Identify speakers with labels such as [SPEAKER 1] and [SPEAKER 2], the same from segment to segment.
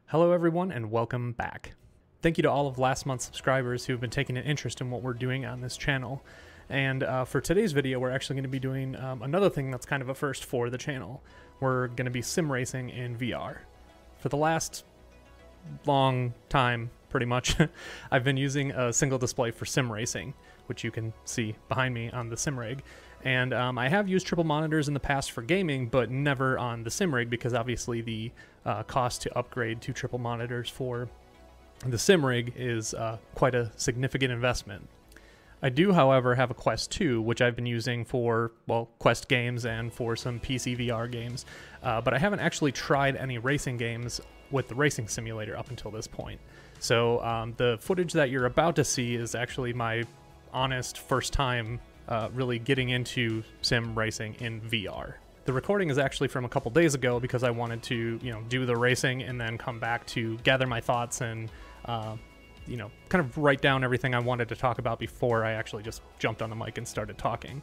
[SPEAKER 1] Hello everyone and welcome back. Thank you to all of last month's subscribers who have been taking an interest in what we're doing on this channel. And for today's video, we're actually going to be doing another thing that's kind of a first for the channel. We're going to be sim racing in VR. For the last long time, pretty much, I've been using a single display for sim racing, which you can see behind me on the sim rig. And I have used triple monitors in the past for gaming, but never on the sim rig because obviously the cost to upgrade to triple monitors for the sim rig is quite a significant investment. I do, however, have a Quest 2, which I've been using for, well, Quest games and for some PC VR games, but I haven't actually tried any racing games with the racing simulator up until this point. So the footage that you're about to see is actually my honest first time really getting into sim racing in VR. The recording is actually from a couple days ago because I wanted to, do the racing and then come back to gather my thoughts and, kind of write down everything I wanted to talk about before I actually just jumped on the mic and started talking.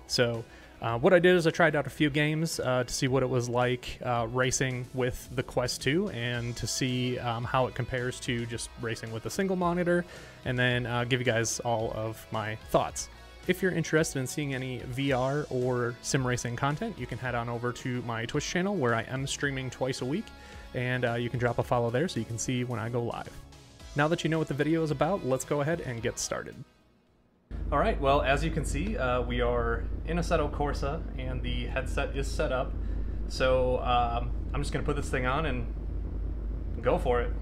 [SPEAKER 1] So what I did is I tried out a few games to see what it was like racing with the Quest 2 and to see how it compares to just racing with a single monitor, and then give you guys all of my thoughts. If you're interested in seeing any VR or sim racing content, you can head on over to my Twitch channel where I am streaming twice a week, and you can drop a follow there so you can see when I go live. Now that you know what the video is about, let's go ahead and get started. Alright, well, as you can see, we are in Assetto Corsa and the headset is set up, so I'm just going to put this thing on and go for it.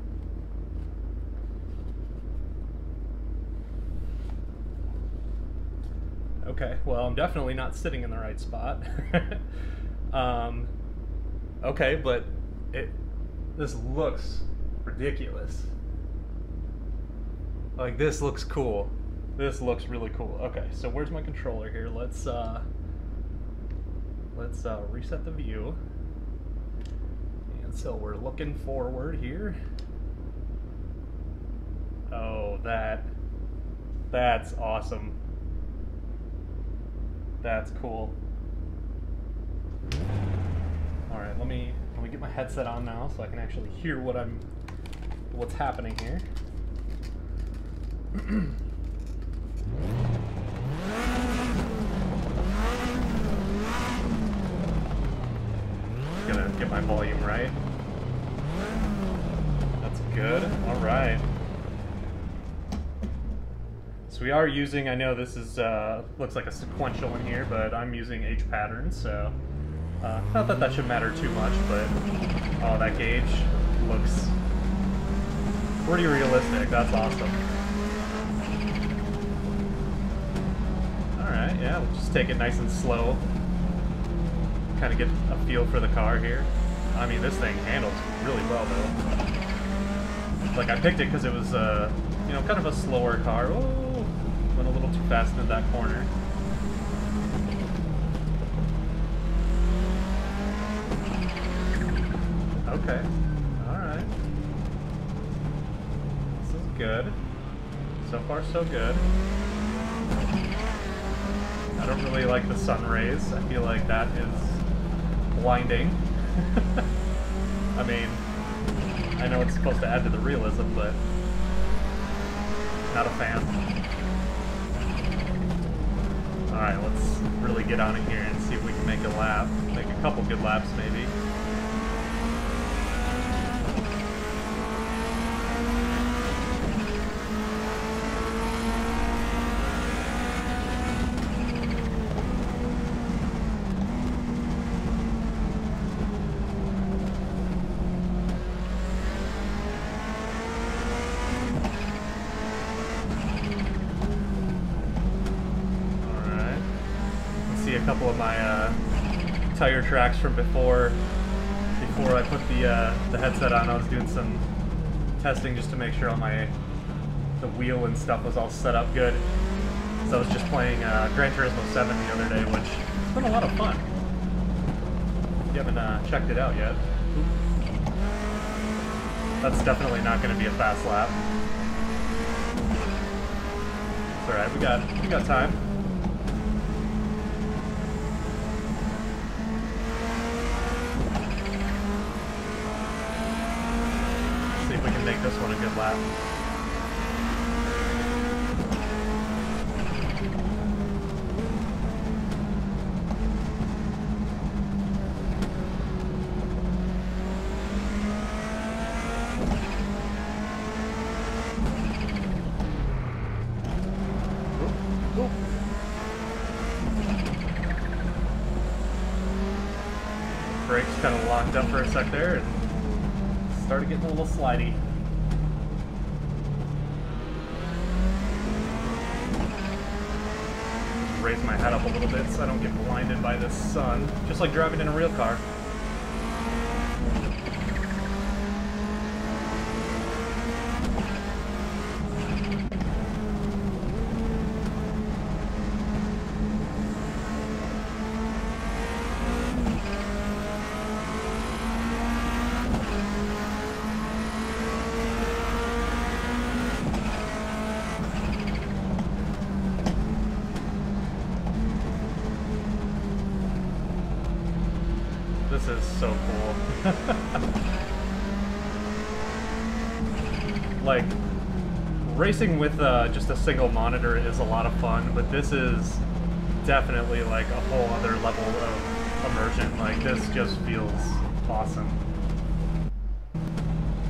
[SPEAKER 1] Okay, well, I'm definitely not sitting in the right spot. Okay, but this looks ridiculous. Like, this looks cool. This looks really cool. Okay, so where's my controller here? Let's reset the view. And so we're looking forward here. Oh, that's awesome. That's cool. All right, let me get my headset on now so I can actually hear what's happening here. Gonna get my volume right. That's good. All right. So we are using, I know this is looks like a sequential in here, but I'm using H patterns, so not that that should matter too much, but oh, that gauge looks pretty realistic. That's awesome. Alright, yeah, we'll just take it nice and slow. Kind of get a feel for the car here. I mean, this thing handles really well, though. Like, I picked it because it was, kind of a slower car. Oh, went a little too fast into that corner. Okay, alright. This is good. So far, so good. I don't really like the sun rays. I feel like that is blinding. I mean, I know it's supposed to add to the realism, but not a fan. Alright, let's really get on it here and see if we can make a lap. Make a couple good laps, maybe. A couple of my tire tracks from before I put the headset on. I was doing some testing just to make sure all the wheel and stuff was all set up good. So I was just playing Gran Turismo 7 the other day, which has been a lot of fun. If you haven't checked it out yet, that's definitely not going to be a fast lap. It's all right. We got time. this one a good lap. Brakes kind of locked up for a sec there and started getting a little slidey. Raise my head up a little bit so I don't get blinded by the sun, just like driving in a real car. This is so cool. Like, racing with just a single monitor is a lot of fun, but this is definitely like a whole other level of immersion. Like, this just feels awesome.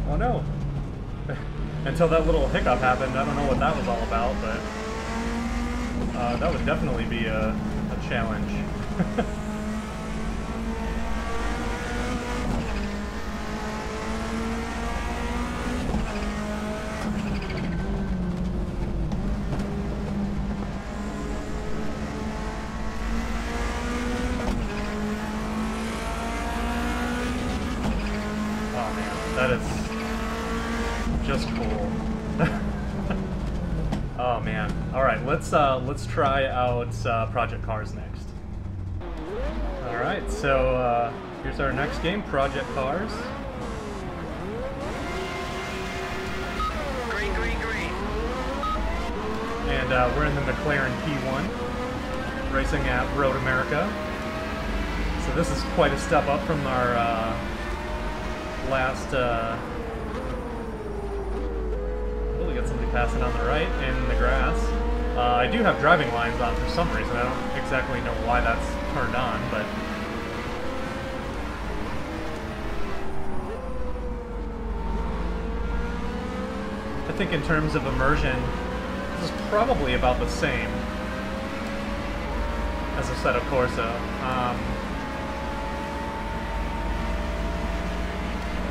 [SPEAKER 1] Oh no. Until that little hiccup happened, I don't know what that was all about, but that would definitely be a challenge. That is just cool. Oh man! All right, let's try out Project Cars next. All right, so here's our next game, Project Cars.
[SPEAKER 2] Green, green, green.
[SPEAKER 1] And we're in the McLaren P1, racing at Road America. So this is quite a step up from our last, we got somebody passing on the right in the grass. I do have driving lines on for some reason. I don't exactly know why that's turned on, but I think in terms of immersion, this is probably about the same as Assetto Corsa.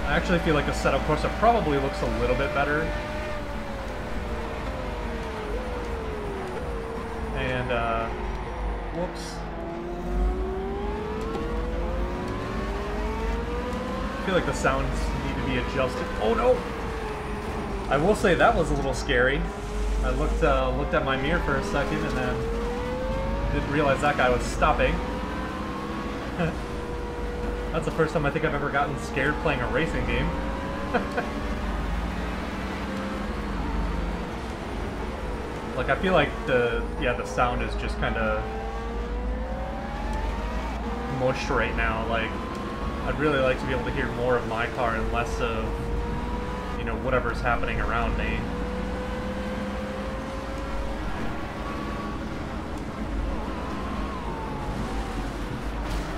[SPEAKER 1] I actually feel like Assetto Corsa probably looks a little bit better. And, whoops. I feel like the sounds need to be adjusted. Oh no! I will say that was a little scary. I looked at my mirror for a second and then didn't realize that guy was stopping. That's the first time I think I've ever gotten scared playing a racing game. Like, I feel like the sound is just kind of mush right now. Like, I'd really like to be able to hear more of my car and less of, you know, whatever's happening around me.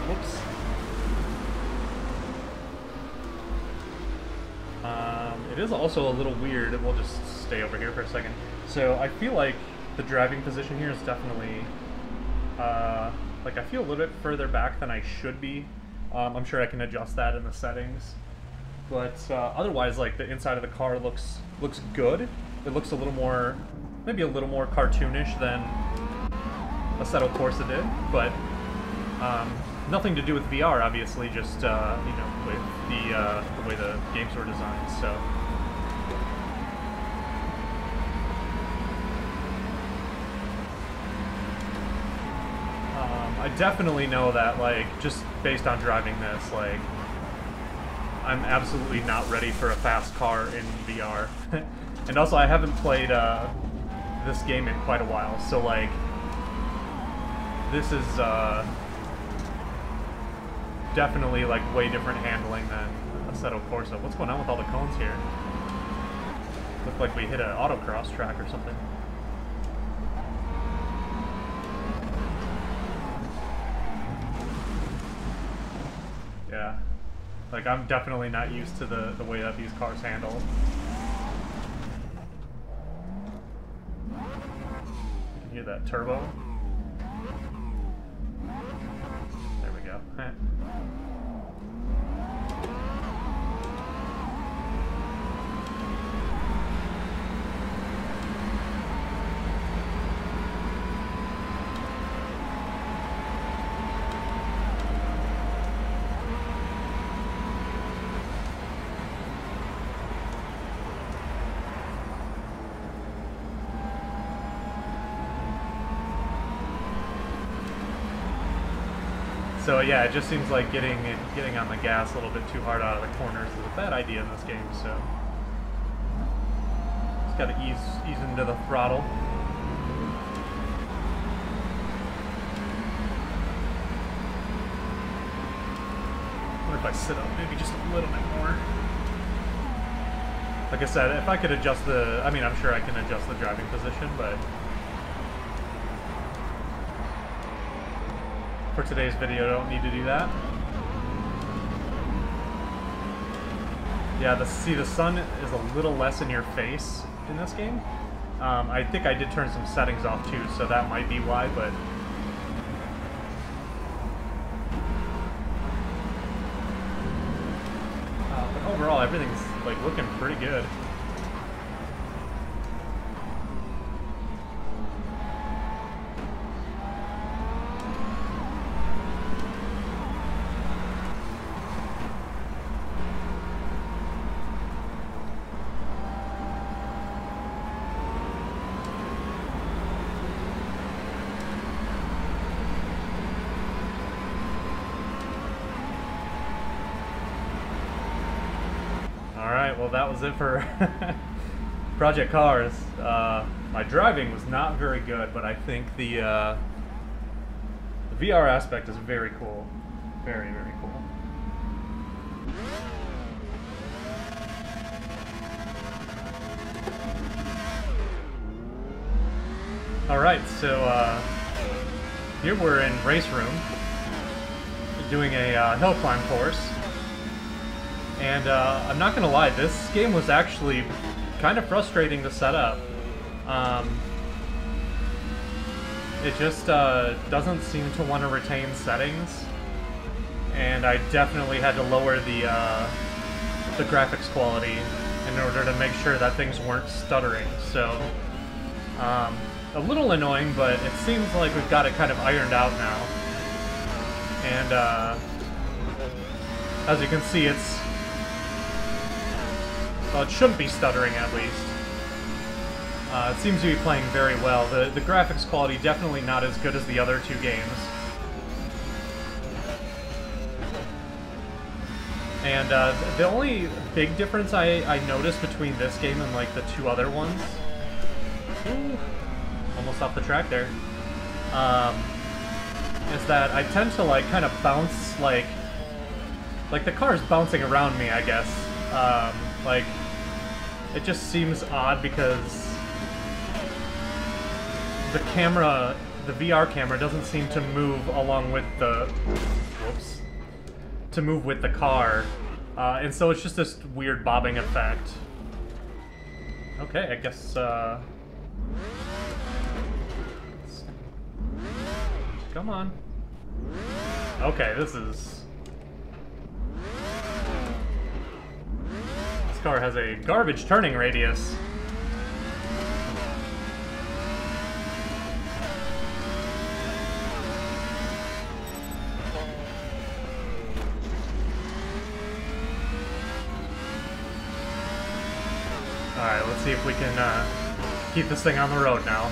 [SPEAKER 1] Whoops. It is also a little weird, and we'll just stay over here for a second. So I feel like the driving position here is definitely, like, I feel a little bit further back than I should be. I'm sure I can adjust that in the settings. But otherwise, like, the inside of the car looks good. It looks a little more, maybe a little more cartoonish than Assetto Corsa did, but nothing to do with VR, obviously, just, you know, with the way the games were designed, so. I definitely know that, like, just based on driving this, like, I'm absolutely not ready for a fast car in VR. And also, I haven't played this game in quite a while, so, like, this is definitely, like, way different handling than Assetto Corsa. What's going on with all the cones here? Looked like we hit an autocross track or something. Yeah. Like, I'm definitely not used to the way that these cars handle. You can hear that turbo. There we go. So yeah, it just seems like getting on the gas a little bit too hard out of the corners is a bad idea in this game. So just gotta ease into the throttle. I wonder if I sit up maybe just a little bit more. Like I said, if I could adjust the, I mean, I'm sure I can adjust the driving position, but for today's video, I don't need to do that. Yeah, see, the sun is a little less in your face in this game. I think I did turn some settings off too, so that might be why, but overall, everything's like looking pretty good. Alright, well that was it for Project Cars. My driving was not very good, but I think the VR aspect is very cool. Very, very cool. Alright, so here we're in Race Room, doing a hill climb course. And I'm not gonna lie, this game was actually kind of frustrating to set up. It just doesn't seem to want to retain settings, and I definitely had to lower the graphics quality in order to make sure that things weren't stuttering. So a little annoying, but it seems like we've got it kind of ironed out now. And as you can see, well, it shouldn't be stuttering, at least. It seems to be playing very well. The graphics quality definitely not as good as the other two games. And the only big difference I noticed between this game and like the two other ones, ooh, almost off the track there, is that I tend to like kind of bounce like the car is bouncing around me, I guess. Like, it just seems odd because the camera, the VR camera doesn't seem to move along with the, whoops, to move with the car. And so it's just this weird bobbing effect. Okay, I guess, come on. Okay, this car has a garbage turning radius. Alright, let's see if we can keep this thing on the road now.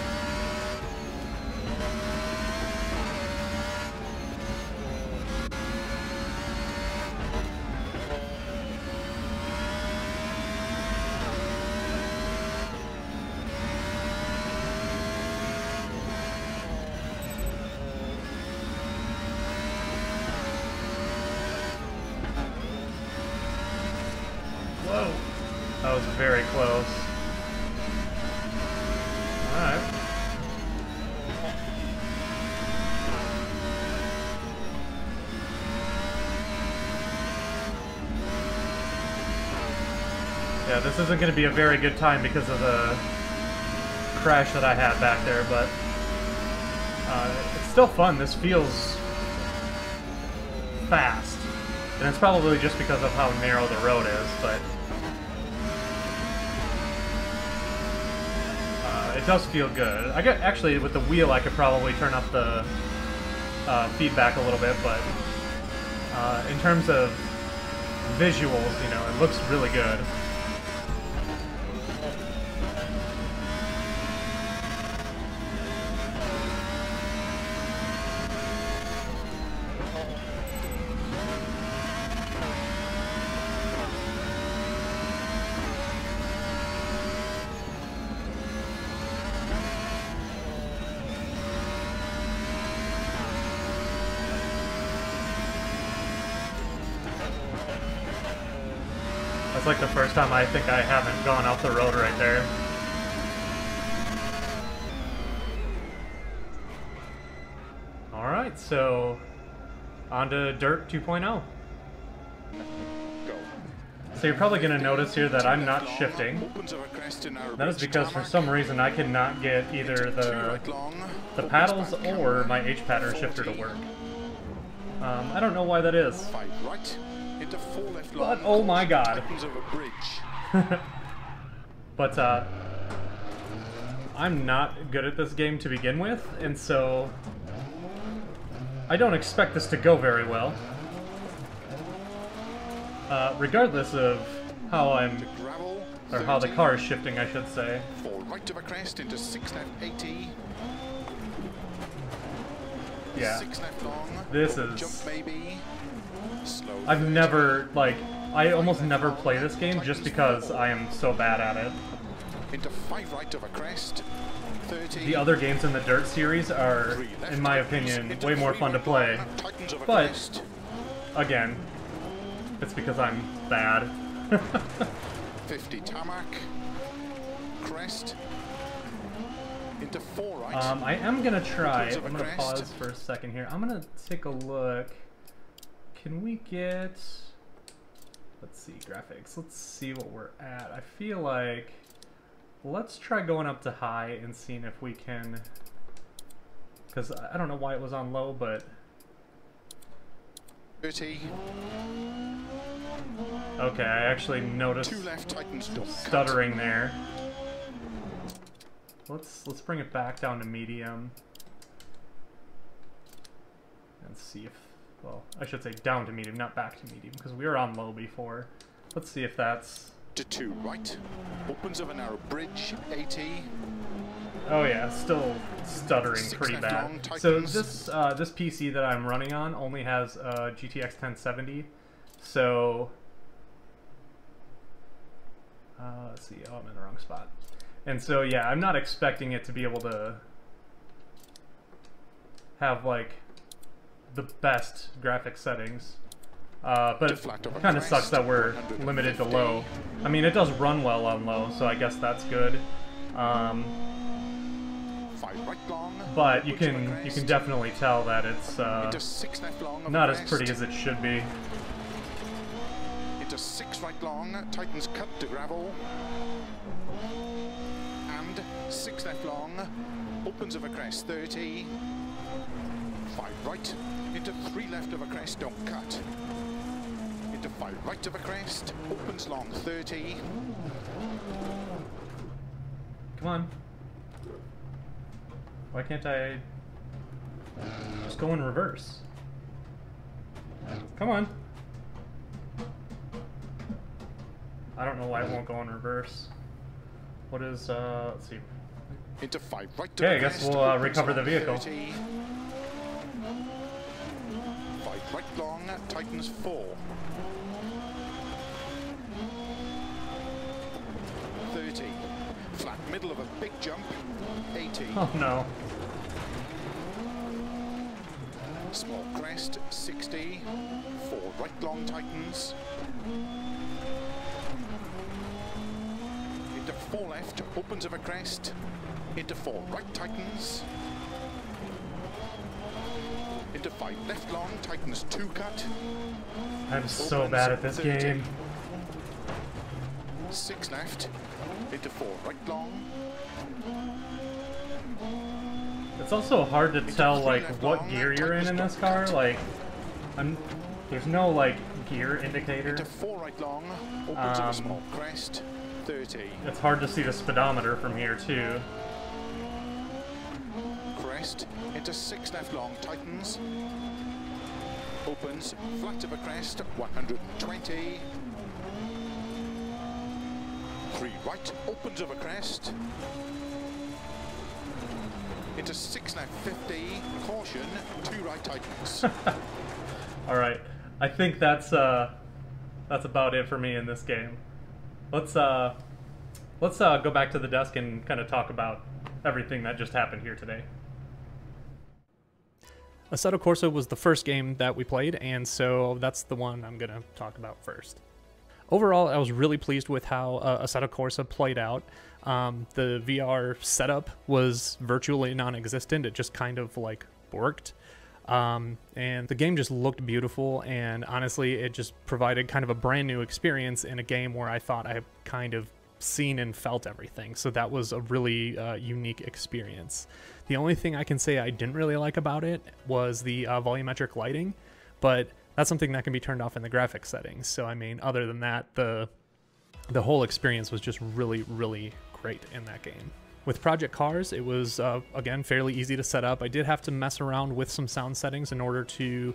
[SPEAKER 1] Whoa! That was very close. Alright. Yeah, this isn't going to be a very good time because of the crash that I had back there, but it's still fun. This feels fast. And it's probably just because of how narrow the road is, but it does feel good. Actually, with the wheel, I could probably turn up the feedback a little bit, but in terms of visuals, you know, it looks really good. That's like the first time I think I haven't gone off the road right there. Alright, so on to Dirt 2.0. So you're probably going to notice here that I'm not shifting. That is because for some reason I cannot get either the paddles or my H-pattern shifter to work. I don't know why that is. But, oh my god. But, I'm not good at this game to begin with, and so I don't expect this to go very well. Regardless of how how the car is shifting, I should say.
[SPEAKER 2] Right of a crest into 6 left 80.
[SPEAKER 1] Yeah.
[SPEAKER 2] 6 left long.
[SPEAKER 1] This is...
[SPEAKER 2] Jump maybe. Slow.
[SPEAKER 1] I've never, like, I almost never play this game just because I am so bad at it.
[SPEAKER 2] Into 5 right of a crest. 30.
[SPEAKER 1] The other games in the Dirt series are, in my opinion, way more fun to play. But, again, it's because I'm bad.
[SPEAKER 2] 50 tarmac. Crest. Into 4 right.
[SPEAKER 1] I am gonna try. I'm gonna pause for a second here. I'm gonna take a look. Can we get... Let's see, graphics. Let's see what we're at. I feel like... Let's try going up to high and seeing if we can... Because I don't know why it was on low, but...
[SPEAKER 2] 30.
[SPEAKER 1] Okay, I actually noticed stuttering there. Let's bring it back down to medium. And see if... Well, I should say down to medium, not back to medium, because we were on low before. Let's see if that's...
[SPEAKER 2] To 2 right. Opens of a narrow bridge, 80.
[SPEAKER 1] Oh yeah, still stuttering pretty bad. So this this PC that I'm running on only has GTX 1070. So... let's see, oh, I'm in the wrong spot. And so, yeah, I'm not expecting it to be able to have, like, the best graphic settings. But it kind of sucks that we're limited to low. I mean, it does run well on low, so I guess that's good. But you can definitely tell that it's not as pretty as it should be.
[SPEAKER 2] Into 6 right long, tightens cut to gravel. And 6 left long, opens of a crest, 30. 5 right, into 3 left of a crest, don't cut. Into 5 right of a crest, opens long, 30.
[SPEAKER 1] Come on. Why can't I just go in reverse? Come on. I don't know why it won't go in reverse. What is, let's see.
[SPEAKER 2] Into 5 right.
[SPEAKER 1] Okay, I guess we'll recover the vehicle.
[SPEAKER 2] 30. 5 right long, tightens 4. 30. Flat middle of a big jump, 80.
[SPEAKER 1] Oh no.
[SPEAKER 2] Small crest, 60. 4 right long, tightens. Into 4 left, opens of a crest, into 4 right tightens, into 5 left long, tightens 2 cut.
[SPEAKER 1] I'm so bad at this game.
[SPEAKER 2] 6 left, into 4 right long.
[SPEAKER 1] It's also hard to tell like what gear you're in this car. Like, there's no like gear indicator.
[SPEAKER 2] Into 4 right long, opens up a small crest, 30.
[SPEAKER 1] It's hard to see the speedometer from here too.
[SPEAKER 2] Crest, into 6 left long, tightens. Opens, flat of a crest, 120. 3 right, opens of a crest. Into 6 left, 50. Caution, 2 right tightens.
[SPEAKER 1] All right, I think that's about it for me in this game. Let's go back to the desk and kind of talk about everything that just happened here today. Assetto Corsa was the first game that we played, and so that's the one I'm going to talk about first. Overall, I was really pleased with how Assetto Corsa played out. The VR setup was virtually non-existent. It just kind of like worked. And the game just looked beautiful, and honestly, it just provided kind of a brand new experience in a game where I thought I had kind of seen and felt everything. So that was a really unique experience. The only thing I can say I didn't really like about it was the volumetric lighting, but that's something that can be turned off in the graphics settings. So I mean, other than that, the whole experience was just really, really great in that game. With Project Cars, it was, again, fairly easy to set up. I did have to mess around with some sound settings in order to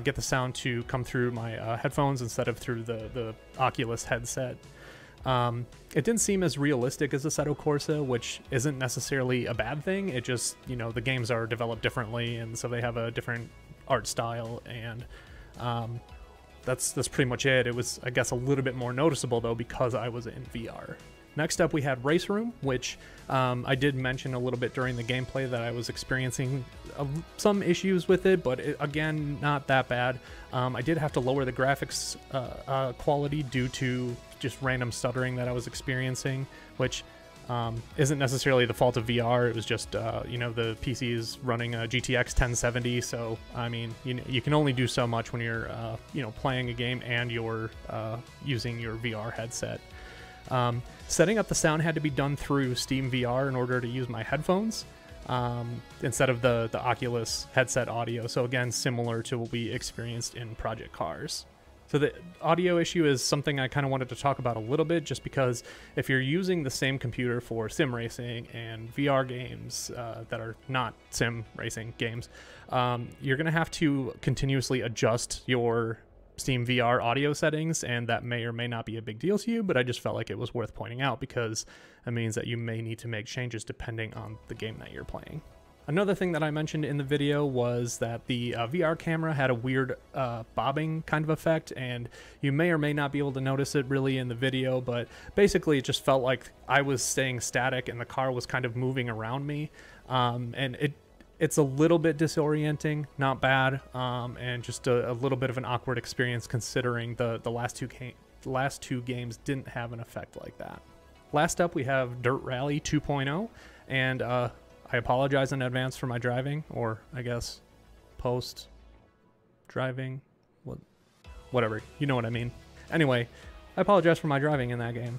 [SPEAKER 1] get the sound to come through my headphones instead of through the Oculus headset. It didn't seem as realistic as Assetto Corsa, which isn't necessarily a bad thing. It just, you know, the games are developed differently, and so they have a different art style, and that's pretty much it. It was, I guess, a little bit more noticeable, though, because I was in VR. Next up, we had Race Room, which I did mention a little bit during the gameplay that I was experiencing some issues with it, but again, not that bad. I did have to lower the graphics quality due to just random stuttering that I was experiencing, which isn't necessarily the fault of VR. It was just, you know, the PC is running a GTX 1070, so, I mean, you can only do so much when you're, you know, playing a game and you're using your VR headset. Setting up the sound had to be done through Steam VR in order to use my headphones instead of the Oculus headset audio. So again, similar to what we experienced in Project Cars. So the audio issue is something I kind of wanted to talk about a little bit, just because if you're using the same computer for sim racing and VR games that are not sim racing games, you're going to have to continuously adjust your Steam VR audio settings, and that may or may not be a big deal to you, but I just felt like it was worth pointing out because it means that you may need to make changes depending on the game that you're playing. Another thing that I mentioned in the video was that the VR camera had a weird bobbing kind of effect, and you may or may not be able to notice it really in the video, but basically it just felt like I was staying static and the car was kind of moving around me, and it's a little bit disorienting, not bad, and just a little bit of an awkward experience considering the last two games didn't have an effect like that. Last up, we have Dirt Rally 2.0, and I apologize in advance for my driving, or I guess post-driving, whatever, you know what I mean. Anyway, I apologize for my driving in that game.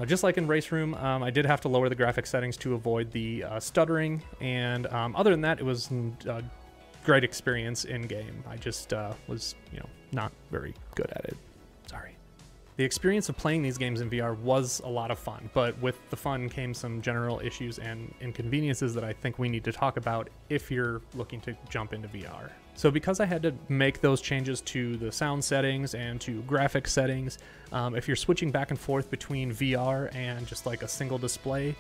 [SPEAKER 1] Just like in Race Room, I did have to lower the graphics settings to avoid the stuttering, and other than that, it was a great experience in-game. I just was, you know, not very good at it. Sorry. The experience of playing these games in VR was a lot of fun, but with the fun came some general issues and inconveniences that I think we need to talk about if you're looking to jump into VR. So because I had to make those changes to the sound settings and to graphic settings, if you're switching back and forth between VR and just like a single display,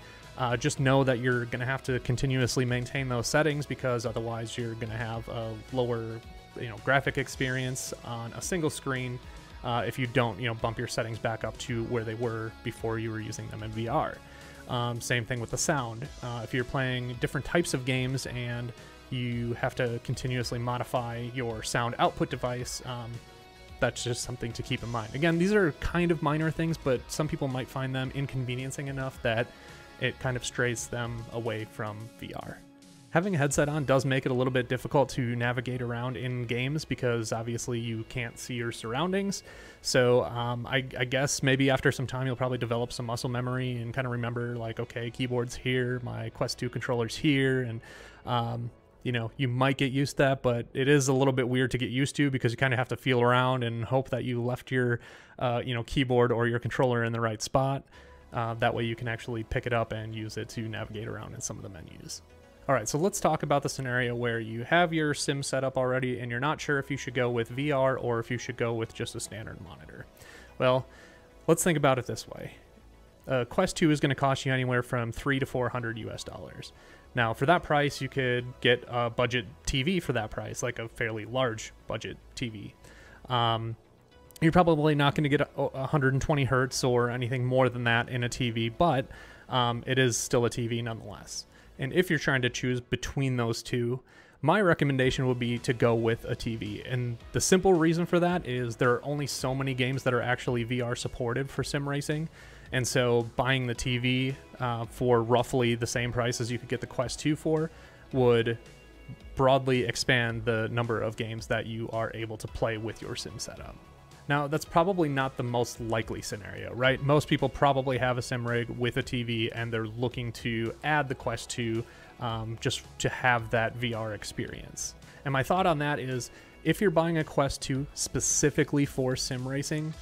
[SPEAKER 1] just know that you're going to have to continuously maintain those settings, because otherwise you're going to have a lower, you know, graphic experience on a single screen if you don't, you know, bump your settings back up to where they were before you were using them in VR. Same thing with the sound. If you're playing different types of games and you have to continuously modify your sound output device, that's just something to keep in mind. Again, these are kind of minor things, but some people might find them inconveniencing enough that, it kind of strays them away from VR. Having a headset on does make it a little bit difficult to navigate around in games because obviously you can't see your surroundings. So I guess maybe after some time you'll probably develop some muscle memory and kind of remember like, okay, keyboard's here, my Quest 2 controller's here, and you know, you might get used to that, but it is a little bit weird to get used to because you kind of have to feel around and hope that you left your you know, keyboard or your controller in the right spot. That way you can actually pick it up and use it to navigate around in some of the menus. All right, so let's talk about the scenario where you have your sim set up already and you're not sure if you should go with VR or if you should go with just a standard monitor. Well, let's think about it this way. Quest 2 is going to cost you anywhere from $300 to $400 US. Now, for that price, you could get a budget TV for that price, like a fairly large budget TV. You're probably not going to get 120 hertz or anything more than that in a TV, but it is still a TV nonetheless. And if you're trying to choose between those two, my recommendation would be to go with a TV. And the simple reason for that is there are only so many games that are actually VR supported for sim racing. And so buying the TV for roughly the same price as you could get the Quest 2 for would broadly expand the number of games that you are able to play with your sim setup. Now, that's probably not the most likely scenario, right? Most people probably have a sim rig with a TV and they're looking to add the Quest 2 just to have that VR experience. And my thought on that is, if you're buying a Quest 2 specifically for sim racing,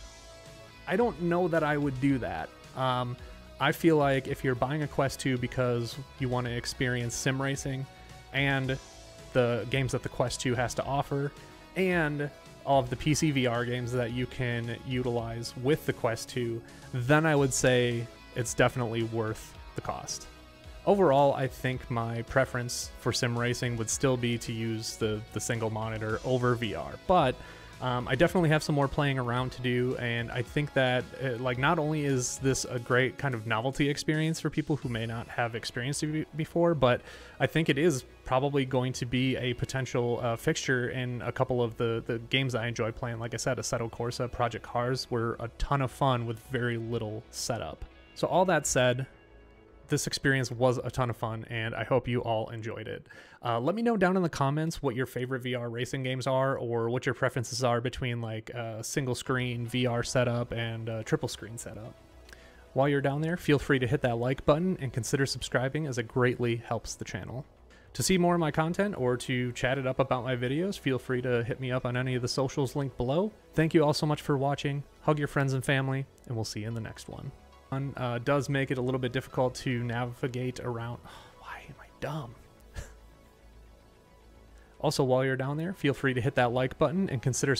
[SPEAKER 1] I don't know that I would do that. I feel like if you're buying a Quest 2 because you want to experience sim racing and the games that the Quest 2 has to offer, and all of the PC VR games that you can utilize with the Quest 2, then I would say it's definitely worth the cost. Overall, I think my preference for sim racing would still be to use the single monitor over VR, but I definitely have some more playing around to do, and I think that like not only is this a great kind of novelty experience for people who may not have experienced it before, but I think it is probably going to be a potential fixture in a couple of the games I enjoy playing. Like I said, Assetto Corsa, Project Cars were a ton of fun with very little setup. So all that said, this experience was a ton of fun, and I hope you all enjoyed it. Let me know down in the comments what your favorite VR racing games are, or what your preferences are between like single screen VR setup and triple screen setup. While you're down there, feel free to hit that like button and consider subscribing, as it greatly helps the channel. To see more of my content or to chat it up about my videos, feel free to hit me up on any of the socials linked below. Thank you all so much for watching. Hug your friends and family, and we'll see you in the next one. Does make it a little bit difficult to navigate around. Why am I dumb? Also, while you're down there, feel free to hit that like button and consider